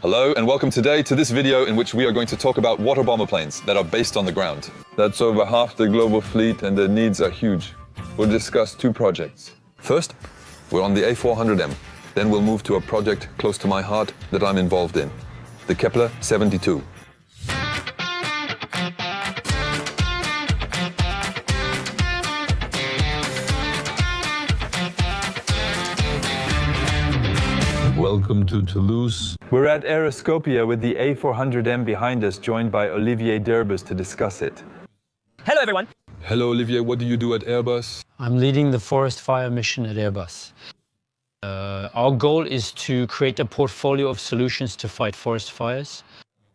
Hello and welcome today to this video in which we are going to talk about water bomber planes that are based on the ground. That's over half the global fleet and the needs are huge. We'll discuss two projects. First, we're on the A400M. Then we'll move to a project close to my heart that I'm involved in, the Kepler 72. Welcome to Toulouse. We're at Aeroscopia with the A400M behind us, joined by Olivier Derbes to discuss it. Hello everyone! Hello Olivier, what do you do at Airbus? I'm leading the forest fire mission at Airbus. Our goal is to create a portfolio of solutions to fight forest fires.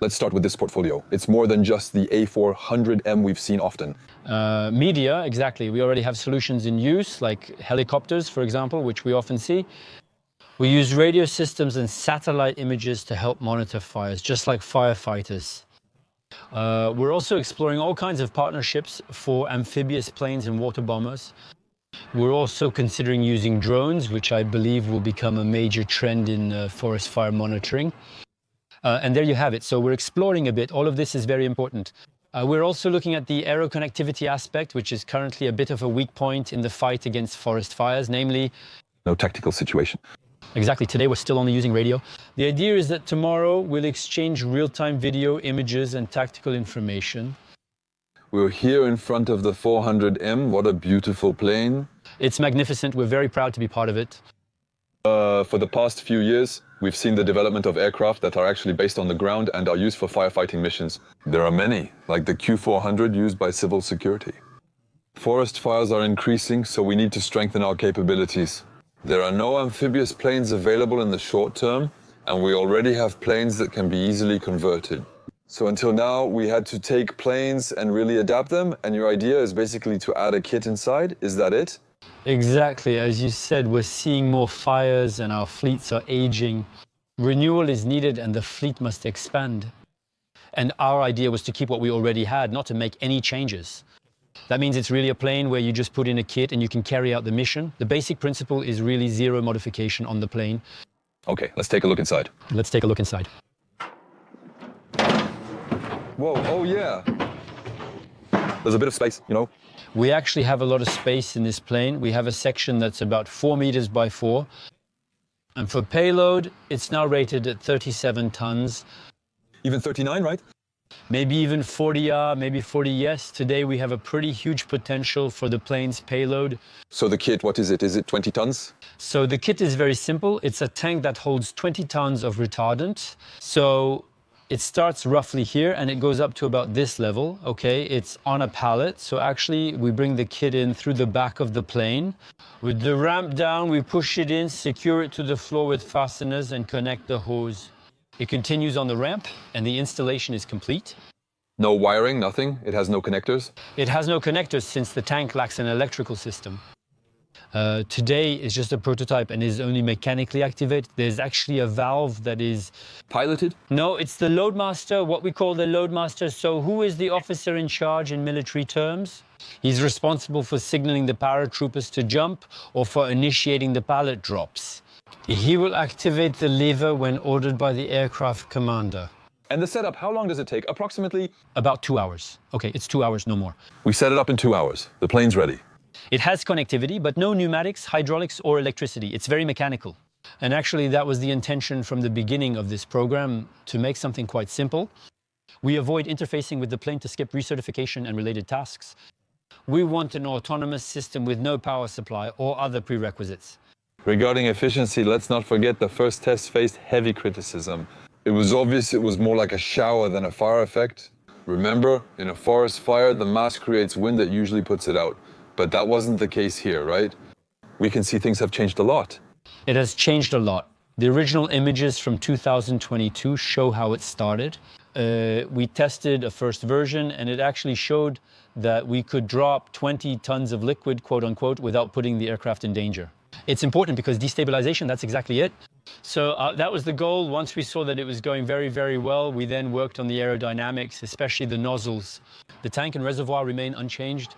Let's start with this portfolio. It's more than just the A400M we've seen often. Media, exactly. We already have solutions in use, like helicopters, for example, which we often see. We use radio systems and satellite images to help monitor fires, just like firefighters. We're also exploring all kinds of partnerships for amphibious planes and water bombers. We're also considering using drones, which I believe will become a major trend in forest fire monitoring. And there you have it. So we're exploring a bit. All of this is very important. We're also looking at the aero connectivity aspect, which is currently a bit of a weak point in the fight against forest fires, namely... No tactical situation. Exactly. Today we're still only using radio. The idea is that tomorrow we'll exchange real-time video, images and tactical information. We're here in front of the 400M. What a beautiful plane. It's magnificent. We're very proud to be part of it. For the past few years, we've seen the development of aircraft that are actually based on the ground and are used for firefighting missions. There are many, like the Q400 used by civil security. Forest fires are increasing, so we need to strengthen our capabilities. There are no amphibious planes available in the short term, and we already have planes that can be easily converted. So until now, we had to take planes and really adapt them, and your idea is basically to add a kit inside, is that it? Exactly. As you said, we're seeing more fires and our fleets are aging. Renewal is needed and the fleet must expand. And our idea was to keep what we already had, not to make any changes. That means it's really a plane where you just put in a kit and you can carry out the mission. The basic principle is really zero modification on the plane. Okay, let's take a look inside. Let's take a look inside. Whoa, oh yeah. There's a bit of space, you know. We actually have a lot of space in this plane. We have a section that's about 4 meters by 4. And for payload, it's now rated at 37 tons. Even 39, right? Maybe even 40, maybe 40, yes. Today we have a pretty huge potential for the plane's payload. So the kit, what is it? Is it 20 tons? So the kit is very simple. It's a tank that holds 20 tons of retardant. So it starts roughly here and it goes up to about this level, okay? It's on a pallet. So actually we bring the kit in through the back of the plane. With the ramp down, we push it in, secure it to the floor with fasteners and connect the hose. It continues on the ramp and the installation is complete. No wiring, nothing? It has no connectors? It has no connectors since the tank lacks an electrical system. Today is just a prototype and is only mechanically activated. There's actually a valve that is... Piloted? No, it's the loadmaster, what we call the loadmaster. So who is the officer in charge in military terms? He's responsible for signaling the paratroopers to jump or for initiating the pallet drops. He will activate the lever when ordered by the aircraft commander. And the setup, how long does it take? Approximately? About 2 hours. Okay, it's 2 hours, no more. We set it up in 2 hours. The plane's ready. It has connectivity, but no pneumatics, hydraulics, or electricity. It's very mechanical. And actually, that was the intention from the beginning of this program, to make something quite simple. We avoid interfacing with the plane to skip recertification and related tasks. We want an autonomous system with no power supply or other prerequisites. Regarding efficiency, let's not forget the first test faced heavy criticism. It was obvious it was more like a shower than a fire effect. Remember, in a forest fire, the mass creates wind that usually puts it out. But that wasn't the case here, right? We can see things have changed a lot. It has changed a lot. The original images from 2022 show how it started. We tested a first version and it actually showed that we could drop 20 tons of liquid, quote unquote, without putting the aircraft in danger. It's important because destabilization, that's exactly it. So that was the goal. Once we saw that it was going very, very well, we then worked on the aerodynamics, especially the nozzles. The tank and reservoir remain unchanged.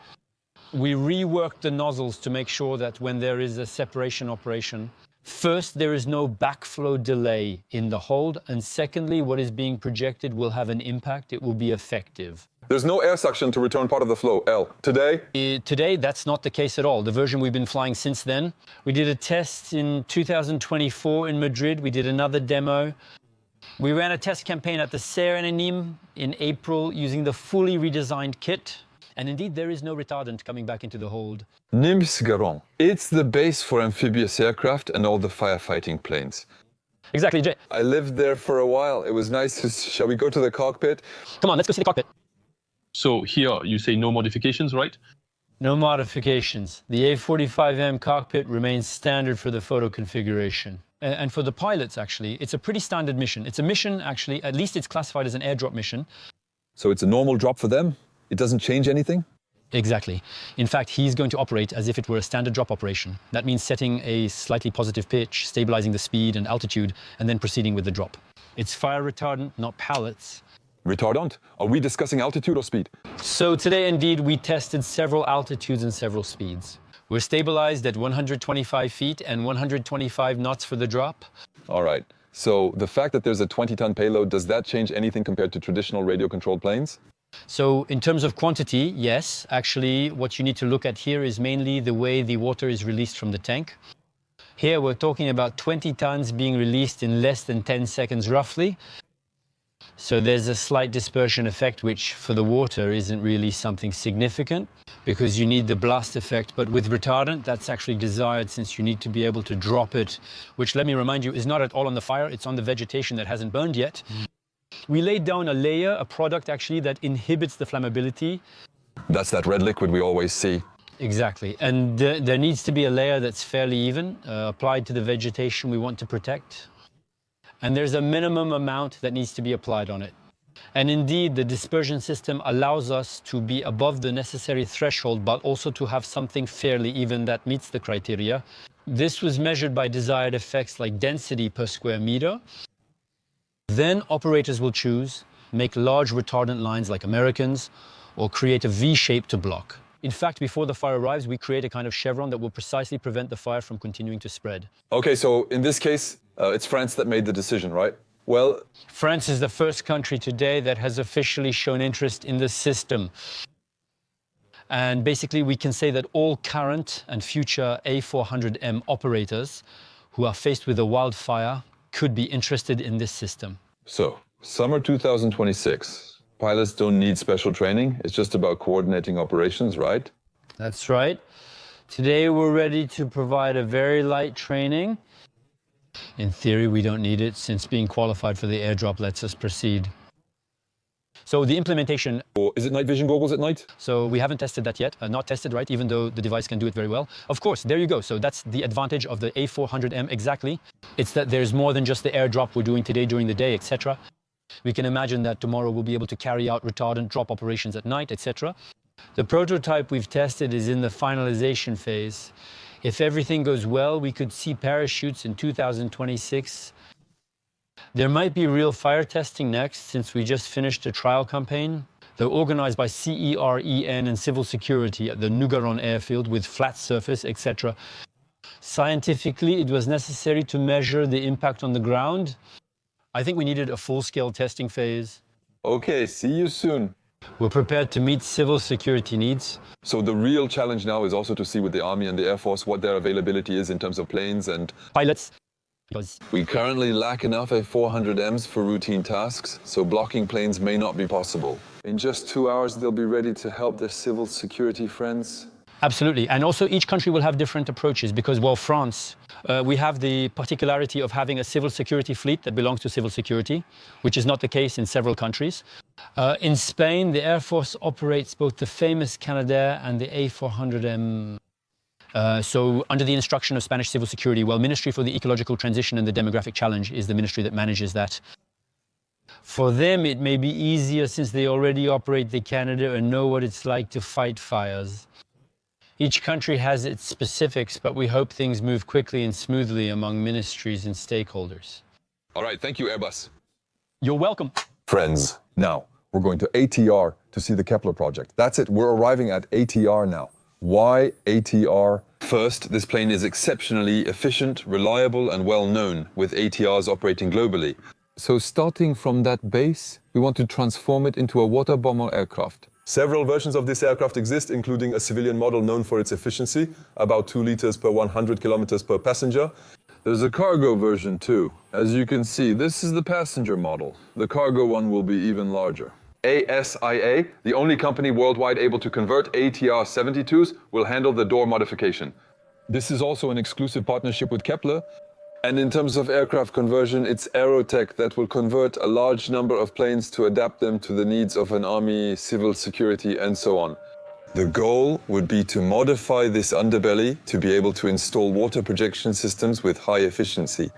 We reworked the nozzles to make sure that when there is a separation operation First, there is no backflow delay in the hold. And secondly, what is being projected will have an impact. It will be effective. There's no air suction to return part of the flow, L. Today? Today, that's not the case at all. The version we've been flying since then. We did a test in 2024 in Madrid. We did another demo. We ran a test campaign at the Serre and Nîmes in April using the fully redesigned kit. And indeed, there is no retardant coming back into the hold. Nîmes-Garons. It's the base for amphibious aircraft and all the firefighting planes. Exactly, Jay. I lived there for a while. It was nice. Shall we go to the cockpit? Come on, let's go see the cockpit. So here you say no modifications, right? No modifications. The A400M cockpit remains standard for the photo configuration. And for the pilots, actually, it's a pretty standard mission. It's a mission, actually, at least it's classified as an airdrop mission. So it's a normal drop for them? It doesn't change anything? Exactly. In fact, he's going to operate as if it were a standard drop operation. That means setting a slightly positive pitch, stabilizing the speed and altitude, and then proceeding with the drop. It's fire retardant, not pallets. Retardant? Are we discussing altitude or speed? So today, indeed, we tested several altitudes and several speeds. We're stabilized at 125 feet and 125 knots for the drop. All right. So the fact that there's a 20-ton payload, does that change anything compared to traditional radio-controlled planes? So in terms of quantity, yes. Actually, what you need to look at here is mainly the way the water is released from the tank. Here, we're talking about 20 tons being released in less than 10 seconds, roughly. So there's a slight dispersion effect, which for the water isn't really something significant because you need the blast effect. But with retardant, that's actually desired since you need to be able to drop it, which, let me remind you, is not at all on the fire. It's on the vegetation that hasn't burned yet. We laid down a layer, a product actually that inhibits the flammability. That's that red liquid we always see. Exactly. And there needs to be a layer that's fairly even, applied to the vegetation we want to protect. And there's a minimum amount that needs to be applied on it. And indeed, the dispersion system allows us to be above the necessary threshold, but also to have something fairly even that meets the criteria. This was measured by desired effects like density per square meter. Then operators will choose, make large retardant lines like Americans, or create a V shape to block. In fact, before the fire arrives, we create a kind of chevron that will precisely prevent the fire from continuing to spread. Okay, so in this case, it's France that made the decision, right? Well, France is the first country today that has officially shown interest in the system. And basically, we can say that all current and future A400M operators who are faced with a wildfire could be interested in this system. so summer 2026. Pilots don't need special training. It's just about coordinating operations, right? That's right. Today, we're ready to provide a very light training. In theory, we don't need it since being qualified for the airdrop lets us proceed. So the implementation, Or is it night vision goggles at night? so we haven't tested that yet, not tested, right, even though the device can do it very well. Of course, there you go. So that's the advantage of the A400M exactly. It's that there's more than just the airdrop we're doing today during the day, etc. We can imagine that tomorrow we'll be able to carry out retardant drop operations at night, etc. The prototype we've tested is in the finalization phase. If everything goes well, we could see parachutes in 2026. There might be real fire testing next, since we just finished a trial campaign. They're organized by CEREN and Civil Security at the Nougaron airfield with flat surface, etc. Scientifically, it was necessary to measure the impact on the ground. I think we needed a full-scale testing phase. Okay, see you soon. We're prepared to meet civil security needs. So the real challenge now is also to see with the Army and the Air Force what their availability is in terms of planes, and Pilots, because we currently lack enough A400Ms for routine tasks, so blocking planes may not be possible. In just 2 hours, they'll be ready to help their civil security friends. absolutely. And also each country will have different approaches because, well, France, we have the particularity of having a civil security fleet that belongs to civil security, which is not the case in several countries. In Spain, the Air Force operates both the famous Canadair and the A400M. So under the instruction of Spanish Civil Security, well, Ministry for the Ecological Transition and the Demographic Challenge is the ministry that manages that. For them, it may be easier since they already operate the Canadair and know what it's like to fight fires. Each country has its specifics, but we hope things move quickly and smoothly among ministries and stakeholders. All right, thank you, Airbus. You're welcome. Friends, now we're going to ATR to see the Kepler project. That's it, we're arriving at ATR now. Why ATR? First, this plane is exceptionally efficient, reliable, and well known, with ATRs operating globally. So starting from that base, we want to transform it into a water bomber aircraft. Several versions of this aircraft exist, including a civilian model known for its efficiency, about 2 liters per 100 kilometers per passenger. There's a cargo version too. As you can see, this is the passenger model. The cargo one will be even larger. ASIA, the only company worldwide able to convert ATR 72s, will handle the door modification. This is also an exclusive partnership with Kepler. And in terms of aircraft conversion, it's Aerotech that will convert a large number of planes to adapt them to the needs of an army, civil security, and so on. The goal would be to modify this underbelly to be able to install water projection systems with high efficiency.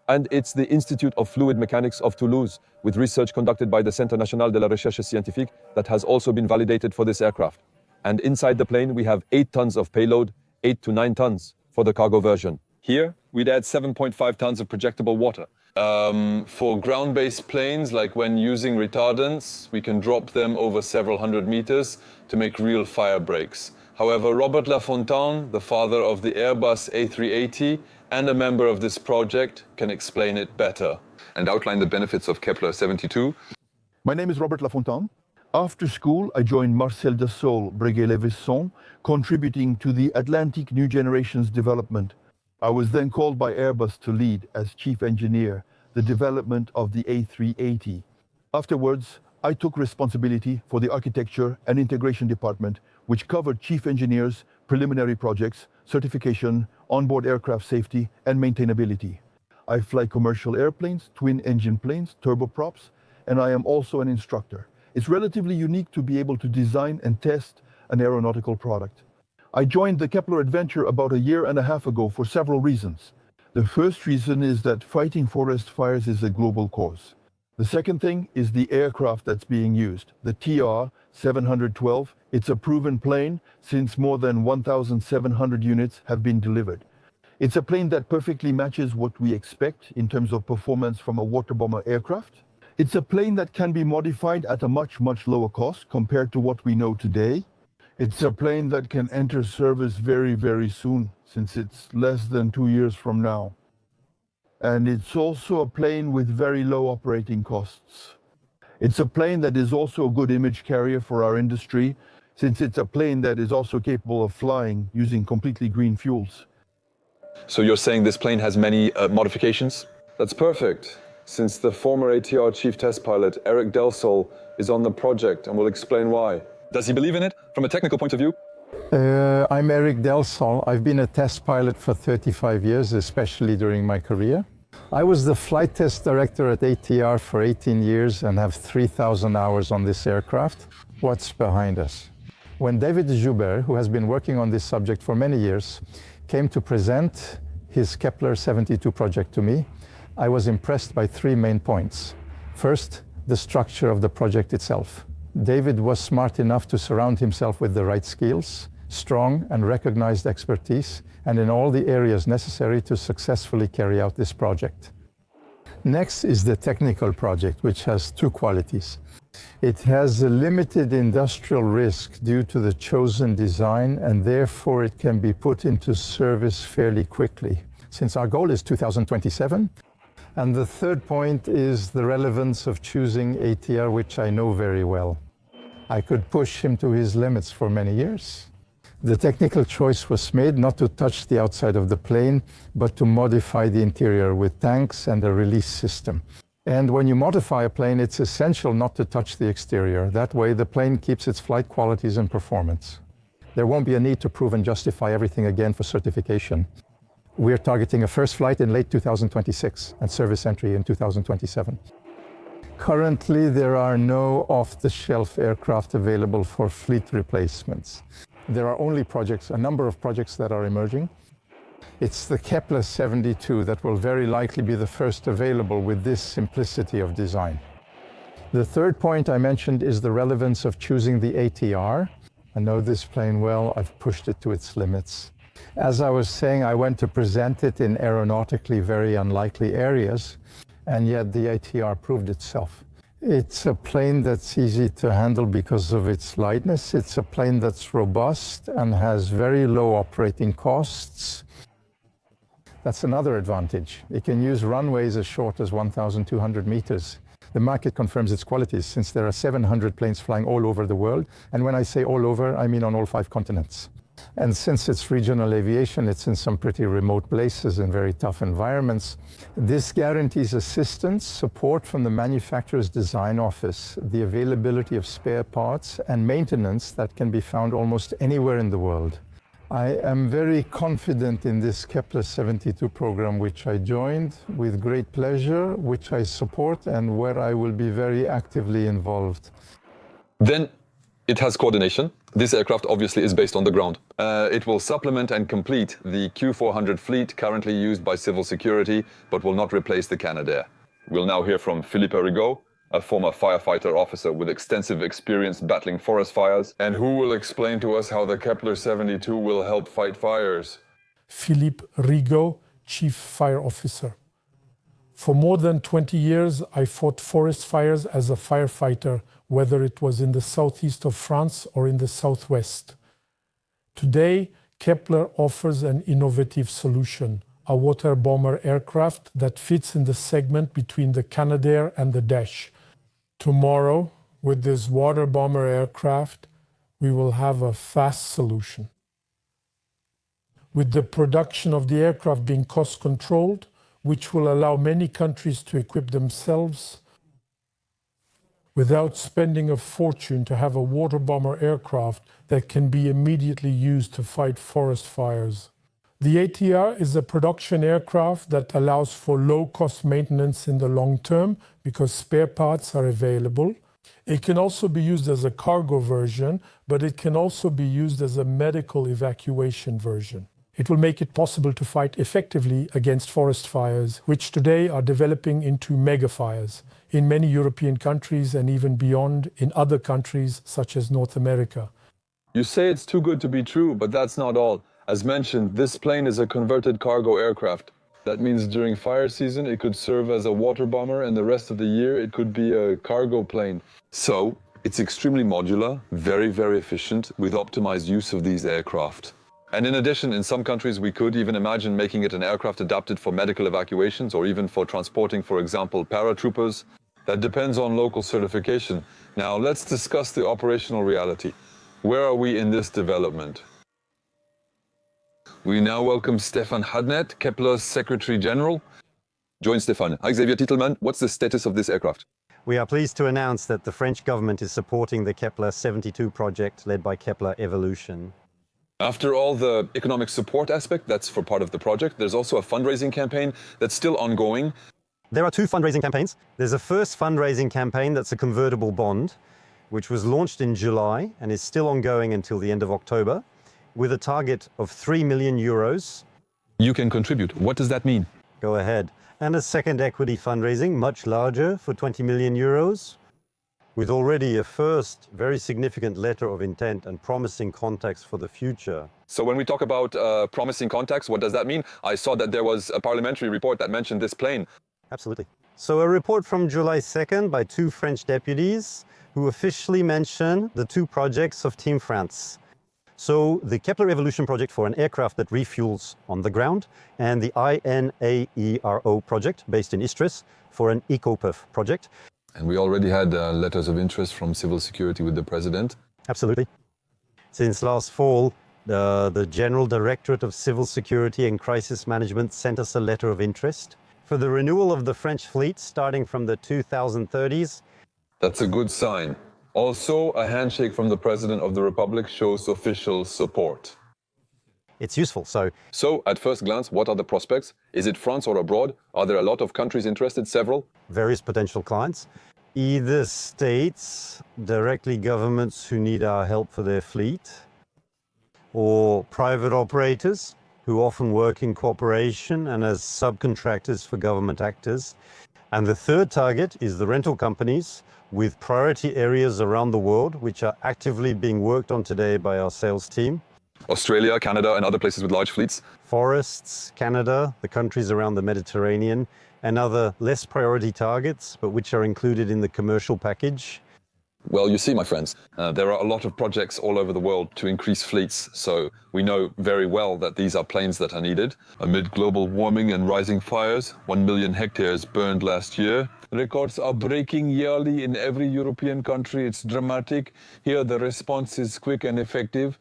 And it's the Institute of Fluid Mechanics of Toulouse, with research conducted by the Centre National de la Recherche Scientifique, that has also been validated for this aircraft. And inside the plane, we have 8 tons of payload, 8 to 9 tons for the cargo version. Here, we'd add 7.5 tons of projectable water. For ground-based planes, like when using retardants, we can drop them over several hundred meters to make real fire breaks. However, Robert Lafontaine, the father of the Airbus A380 and a member of this project, can explain it better and outline the benefits of Kepler 72. My name is Robert Lafontaine. After school, I joined Marcel Dassault, Breguet-Levisson, contributing to the Atlantic New Generations development. I was then called by Airbus to lead, as chief engineer, the development of the A380. Afterwards, I took responsibility for the architecture and integration department, which covered chief engineers, preliminary projects, certification, onboard aircraft safety, and maintainability. I fly commercial airplanes, twin-engine planes, turboprops, and I am also an instructor. It's relatively unique to be able to design and test an aeronautical product. I joined the Kepler adventure about a year and a half ago for several reasons. The first reason is that fighting forest fires is a global cause. The second thing is the aircraft that's being used, the TR-712. It's a proven plane since more than 1,700 units have been delivered. It's a plane that perfectly matches what we expect in terms of performance from a water bomber aircraft. It's a plane that can be modified at a much lower cost compared to what we know today. It's a plane that can enter service very soon, since it's less than 2 years from now. And it's also a plane with very low operating costs. It's a plane that is also a good image carrier for our industry, since it's a plane that is also capable of flying using completely green fuels. So you're saying this plane has many modifications? That's perfect, since the former ATR chief test pilot, Eric Delsol, is on the project and will explain why. Does he believe in it from a technical point of view? I'm Eric Delsol. I've been a test pilot for 35 years, especially during my career. I was the flight test director at ATR for 18 years and have 3,000 hours on this aircraft. What's behind us? When David Joubert, who has been working on this subject for many years, came to present his Kepler 72 project to me, I was impressed by 3 main points. First, the structure of the project itself. David was smart enough to surround himself with the right skills, strong and recognized expertise, and in all the areas necessary to successfully carry out this project. Next is the technical project, which has 2 qualities. It has a limited industrial risk due to the chosen design, and therefore it can be put into service fairly quickly, since our goal is 2027. And the third point is the relevance of choosing ATR, which I know very well. I could push him to his limits for many years. The technical choice was made not to touch the outside of the plane, but to modify the interior with tanks and a release system. And when you modify a plane, it's essential not to touch the exterior. That way, the plane keeps its flight qualities and performance. There won't be a need to prove and justify everything again for certification. We're targeting a first flight in late 2026 and service entry in 2027. Currently, there are no off-the-shelf aircraft available for fleet replacements. There are only projects, a number of projects that are emerging. It's the Kepler 72 that will very likely be the first available with this simplicity of design. The third point I mentioned is the relevance of choosing the ATR. I know this plane well, I've pushed it to its limits. As I was saying, I went to present it in aeronautically very unlikely areas, and yet the ATR proved itself. It's a plane that's easy to handle because of its lightness. It's a plane that's robust and has very low operating costs. That's another advantage. It can use runways as short as 1,200 meters. The market confirms its qualities since there are 700 planes flying all over the world. And when I say all over, I mean on all 5 continents. And since it's regional aviation, it's in some pretty remote places in very tough environments. This guarantees assistance, support from the manufacturer's design office, the availability of spare parts and maintenance that can be found almost anywhere in the world. I am very confident in this Kepler 72 program, which I joined with great pleasure, which I support and where I will be very actively involved. Then it has coordination. This aircraft obviously is based on the ground. It will supplement and complete the Q400 fleet currently used by civil security, but will not replace the Canadair. We'll now hear from Philippe Rigaud, a former firefighter officer with extensive experience battling forest fires, and who will explain to us how the Kepler 72 will help fight fires. Philippe Rigaud, Chief Fire Officer. For more than 20 years, I fought forest fires as a firefighter, whether it was in the southeast of France or in the southwest. Today, Kepler offers an innovative solution, a water bomber aircraft that fits in the segment between the Canadair and the Dash. Tomorrow, with this water bomber aircraft, we will have a fast solution. With the production of the aircraft being cost-controlled, which will allow many countries to equip themselves without spending a fortune to have a water bomber aircraft that can be immediately used to fight forest fires. The ATR is a production aircraft that allows for low-cost maintenance in the long term because spare parts are available. It can also be used as a cargo version, but it can also be used as a medical evacuation version. It will make it possible to fight effectively against forest fires, which today are developing into mega fires in many European countries and even beyond in other countries such as North America. You say it's too good to be true, but that's not all. As mentioned, this plane is a converted cargo aircraft. That means during fire season, it could serve as a water bomber, and the rest of the year, it could be a cargo plane. So, it's extremely modular, very, very efficient, with optimized use of these aircraft. And in addition, in some countries, we could even imagine making it an aircraft adapted for medical evacuations or even for transporting, for example, paratroopers. That depends on local certification. Now, let's discuss the operational reality. Where are we in this development? We now welcome Stefan Hadnet, Kepler's Secretary General. Join Stefan. Hi, Xavier Titelman. What's the status of this aircraft? We are pleased to announce that the French government is supporting the Kepler 72 project led by Kepler Evolution. After all the economic support aspect, that's for part of the project, there's also a fundraising campaign that's still ongoing. There are 2 fundraising campaigns. There's a first fundraising campaign that's a convertible bond, which was launched in July and is still ongoing until the end of October, with a target of 3 million euros. You can contribute. What does that mean? Go ahead. And a second equity fundraising, much larger, for 20 million euros, with already a first very significant letter of intent and promising contacts for the future. So when we talk about promising contacts, what does that mean? I saw that there was a parliamentary report that mentioned this plane. Absolutely. So a report from July 2nd by 2 French deputies who officially mention the 2 projects of Team France. So the Kepler Evolution project for an aircraft that refuels on the ground, and the INAERO project based in Istris for an EcoPerf project. And we already had letters of interest from civil security with the president. Absolutely. Since last fall, the General Directorate of Civil Security and Crisis Management sent us a letter of interest for the renewal of the French fleet starting from the 2030s. That's a good sign. Also, a handshake from the President of the Republic shows official support. It's useful, so... So, at first glance, what are the prospects? Is it France or abroad? Are there a lot of countries interested, several? Various potential clients. Either states, directly governments who need our help for their fleet, or private operators who often work in cooperation and as subcontractors for government actors. And the third target is the rental companies with priority areas around the world, which are actively being worked on today by our sales team. Australia, Canada, and other places with large fleets. Forests, Canada, the countries around the Mediterranean, and other less priority targets, but which are included in the commercial package? Well, you see, my friends, there are a lot of projects all over the world to increase fleets, so we know very well that these are planes that are needed. Amid global warming and rising fires, 1 million hectares burned last year. Records are breaking yearly in every European country. It's dramatic. Here, the response is quick and effective.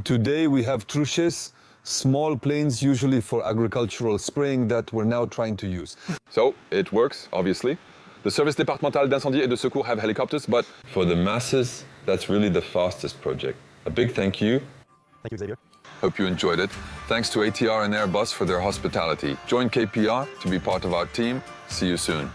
Today, we have truches, small planes usually for agricultural spraying that we're now trying to use. So, it works, obviously. The Service départemental d'incendie et de secours have helicopters, but for the masses, that's really the fastest project. A big thank you. Thank you, Xavier. Hope you enjoyed it. Thanks to ATR and Airbus for their hospitality. Join KPR to be part of our team. See you soon.